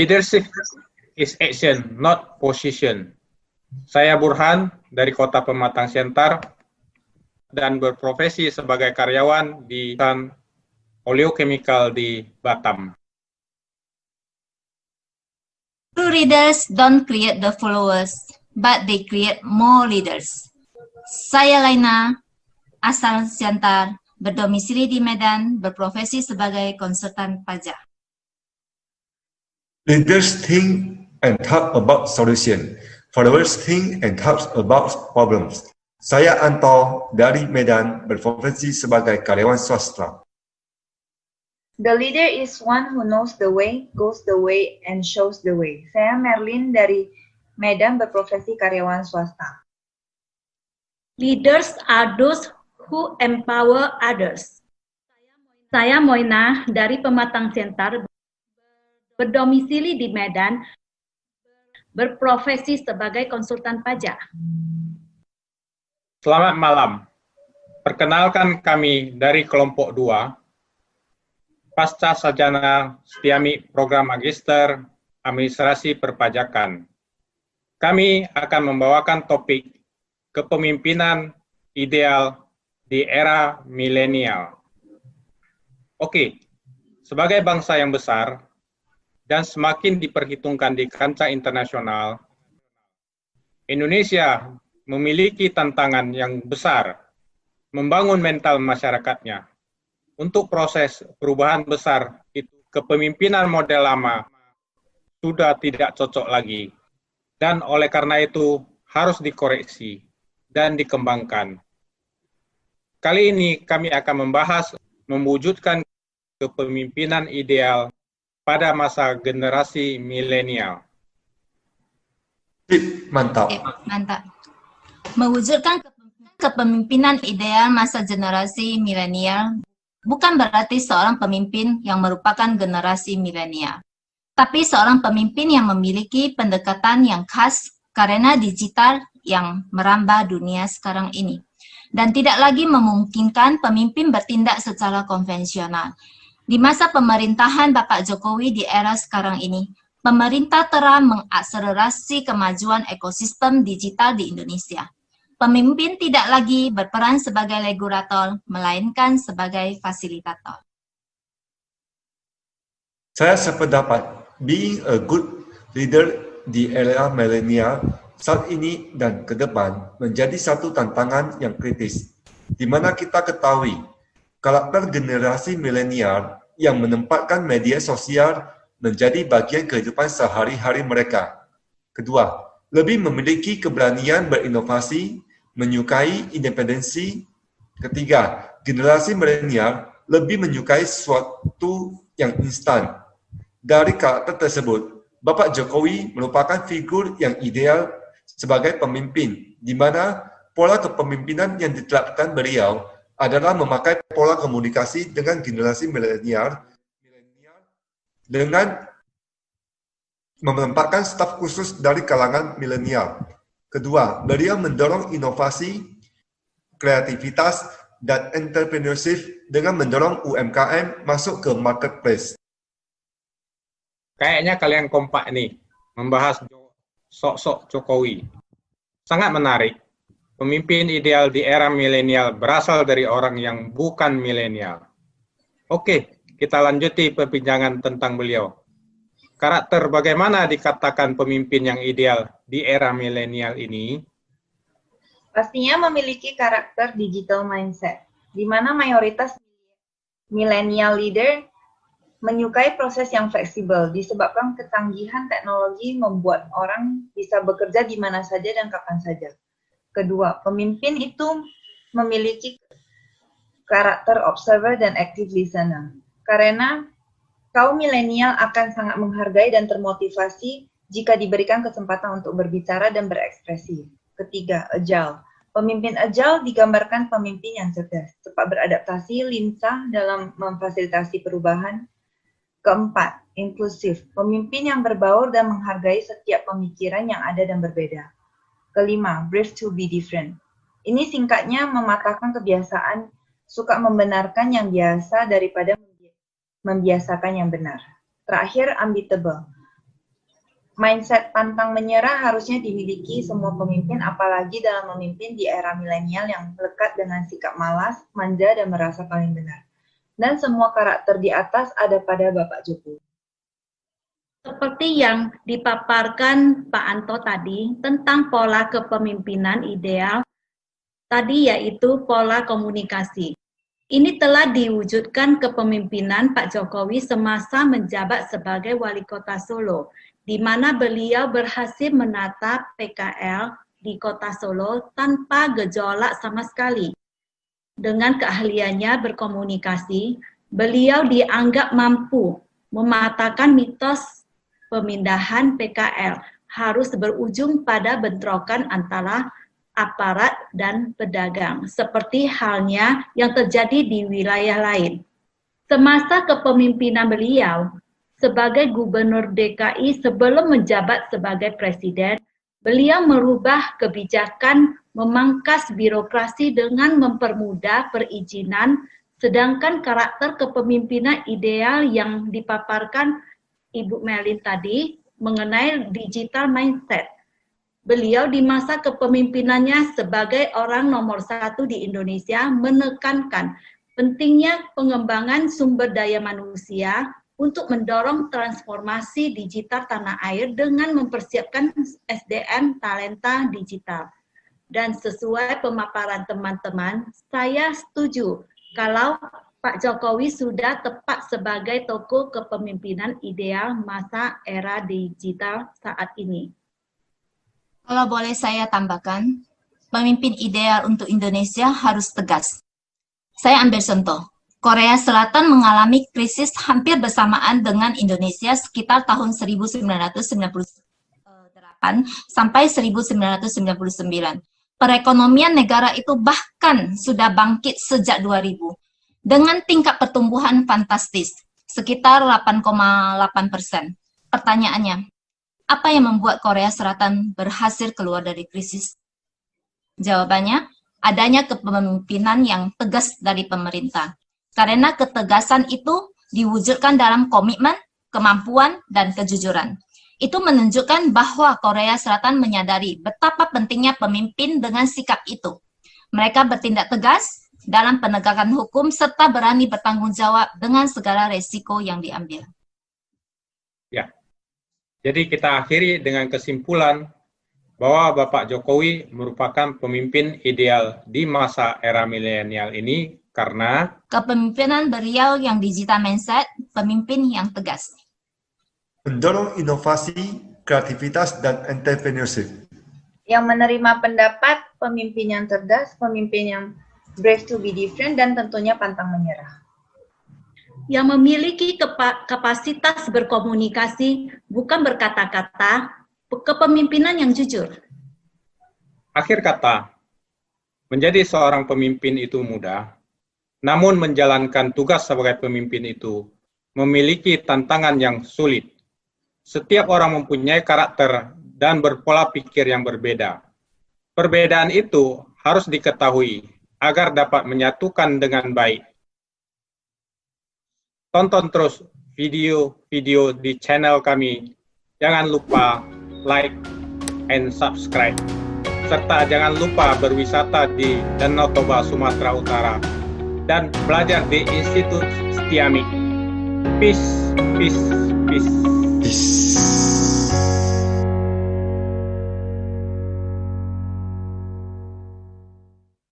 Leadership is action, not position. Saya Burhan dari Kota Pematang Siantar dan berprofesi sebagai karyawan di perusahaan oleochemical di Batam. True leaders don't create the followers, but they create more leaders. Saya Laina, asal Siantar, berdomisili di Medan, berprofesi sebagai konsultan pajak. Leaders think and talk about solution. Followers think and talk about problems. Saya Anto dari Medan, berprofesi sebagai karyawan swasta. The leader is one who knows the way, goes the way, and shows the way. Saya Merlin dari Medan, berprofesi karyawan swasta. Leaders are those who empower others. Saya Moina dari Pematang Siantar, berdomisili di Medan, berprofesi sebagai konsultan pajak. Selamat malam. Perkenalkan kami dari kelompok 2, Pasca Sarjana Setiami Program Magister Administrasi Perpajakan. Kami akan membawakan topik kepemimpinan ideal di era milenial. Oke, sebagai bangsa yang besar dan semakin diperhitungkan di kancah internasional, Indonesia memiliki tantangan yang besar membangun mental masyarakatnya. Untuk proses perubahan besar itu, kepemimpinan model lama sudah tidak cocok lagi, dan oleh karena itu harus dikoreksi dan dikembangkan. Kali ini kami akan membahas mewujudkan kepemimpinan ideal pada masa generasi milenial. Mantap. Mantap. Mewujudkan kepemimpinan ideal masa generasi milenial bukan berarti seorang pemimpin yang merupakan generasi milenial, tapi seorang pemimpin yang memiliki pendekatan yang khas karena digital yang merambah dunia sekarang ini, dan tidak lagi memungkinkan pemimpin bertindak secara konvensional. Di masa pemerintahan Bapak Jokowi di era sekarang ini, pemerintah telah mengakselerasi kemajuan ekosistem digital di Indonesia. Pemimpin tidak lagi berperan sebagai regulator, melainkan sebagai fasilitator. Saya sependapat, being a good leader di era milenial saat ini dan ke depan menjadi satu tantangan yang kritis, di mana kita ketahui karakter generasi milenial yang menempatkan media sosial menjadi bagian kehidupan sehari-hari mereka. Kedua, lebih memiliki keberanian berinovasi, menyukai independensi. Ketiga, generasi milenial lebih menyukai sesuatu yang instan. Dari karakter tersebut, Bapak Jokowi merupakan figur yang ideal sebagai pemimpin, di mana pola kepemimpinan yang diterapkan beliau adalah memakai pola komunikasi dengan generasi milenial dengan menempatkan staf khusus dari kalangan milenial. Kedua, beliau mendorong inovasi, kreativitas, dan entrepreneurship dengan mendorong UMKM masuk ke marketplace. Kayaknya kalian kompak nih, membahas sosok Jokowi. Sangat menarik. Pemimpin ideal di era milenial berasal dari orang yang bukan milenial. Oke, kita lanjuti perbincangan tentang beliau. Karakter bagaimana dikatakan pemimpin yang ideal di era milenial ini? Pastinya memiliki karakter digital mindset, di mana mayoritas millennial leader menyukai proses yang fleksibel disebabkan kecanggihan teknologi membuat orang bisa bekerja di mana saja dan kapan saja. Kedua, pemimpin itu memiliki karakter observer dan active listener, karena kaum milenial akan sangat menghargai dan termotivasi jika diberikan kesempatan untuk berbicara dan berekspresi. Ketiga, agile. Pemimpin agile digambarkan pemimpin yang cerdas, cepat beradaptasi, lincah dalam memfasilitasi perubahan. Keempat, inklusif. Pemimpin yang berbaur dan menghargai setiap pemikiran yang ada dan berbeda. Kelima, brave to be different. Ini singkatnya mematahkan kebiasaan suka membenarkan yang biasa daripada membiasakan yang benar. Terakhir, unbeatable. Mindset pantang menyerah harusnya dimiliki semua pemimpin, apalagi dalam memimpin di era milenial yang lekat dengan sikap malas, manja, dan merasa paling benar. Dan semua karakter di atas ada pada Bapak Jokowi. Seperti yang dipaparkan Pak Anto tadi tentang pola kepemimpinan ideal, tadi yaitu pola komunikasi. Ini telah diwujudkan kepemimpinan Pak Jokowi semasa menjabat sebagai Wali Kota Solo, di mana beliau berhasil menata PKL di Kota Solo tanpa gejolak sama sekali. Dengan keahliannya berkomunikasi, beliau dianggap mampu mematahkan mitos pemindahan PKL harus berujung pada bentrokan antara aparat dan pedagang, seperti halnya yang terjadi di wilayah lain. Semasa kepemimpinan beliau sebagai Gubernur DKI sebelum menjabat sebagai Presiden, beliau merubah kebijakan memangkas birokrasi dengan mempermudah perizinan, sedangkan karakter kepemimpinan ideal yang dipaparkan Ibu Melin tadi mengenai digital mindset. Beliau di masa kepemimpinannya sebagai orang nomor 1 di Indonesia menekankan pentingnya pengembangan sumber daya manusia untuk mendorong transformasi digital tanah air dengan mempersiapkan SDM talenta digital. Dan sesuai pemaparan teman-teman, saya setuju kalau Pak Jokowi sudah tepat sebagai tokoh kepemimpinan ideal masa era digital saat ini. Kalau boleh saya tambahkan, pemimpin ideal untuk Indonesia harus tegas. Saya ambil contoh. Korea Selatan mengalami krisis hampir bersamaan dengan Indonesia sekitar tahun 1998 sampai 1999. Perekonomian negara itu bahkan sudah bangkit sejak 2000 dengan tingkat pertumbuhan fantastis, sekitar 8,8%. Pertanyaannya, apa yang membuat Korea Selatan berhasil keluar dari krisis? Jawabannya, adanya kepemimpinan yang tegas dari pemerintah. Karena ketegasan itu diwujudkan dalam komitmen, kemampuan, dan kejujuran. Itu menunjukkan bahwa Korea Selatan menyadari betapa pentingnya pemimpin dengan sikap itu. Mereka bertindak tegas dalam penegakan hukum serta berani bertanggung jawab dengan segala resiko yang diambil. Ya, jadi kita akhiri dengan kesimpulan bahwa Bapak Jokowi merupakan pemimpin ideal di masa era milenial ini karena kepemimpinan beliau yang digital mindset, pemimpin yang tegas. Mendorong inovasi, kreativitas, dan entrepreneurship. Yang menerima pendapat, pemimpin yang cerdas, pemimpin yang brave to be different, dan tentunya pantang menyerah. Yang memiliki kapasitas berkomunikasi, bukan berkata-kata, kepemimpinan yang jujur. akhir kata, menjadi seorang pemimpin itu mudah, namun menjalankan tugas sebagai pemimpin itu memiliki tantangan yang sulit. Setiap orang mempunyai karakter dan berpola pikir yang berbeda. Perbedaan itu harus diketahui agar dapat menyatukan dengan baik. Tonton terus video-video di channel kami. Jangan lupa like and subscribe. Serta jangan lupa berwisata di Danau Toba, Sumatera Utara. Dan belajar di Institut Setiamik. Peace, peace, peace. Peace.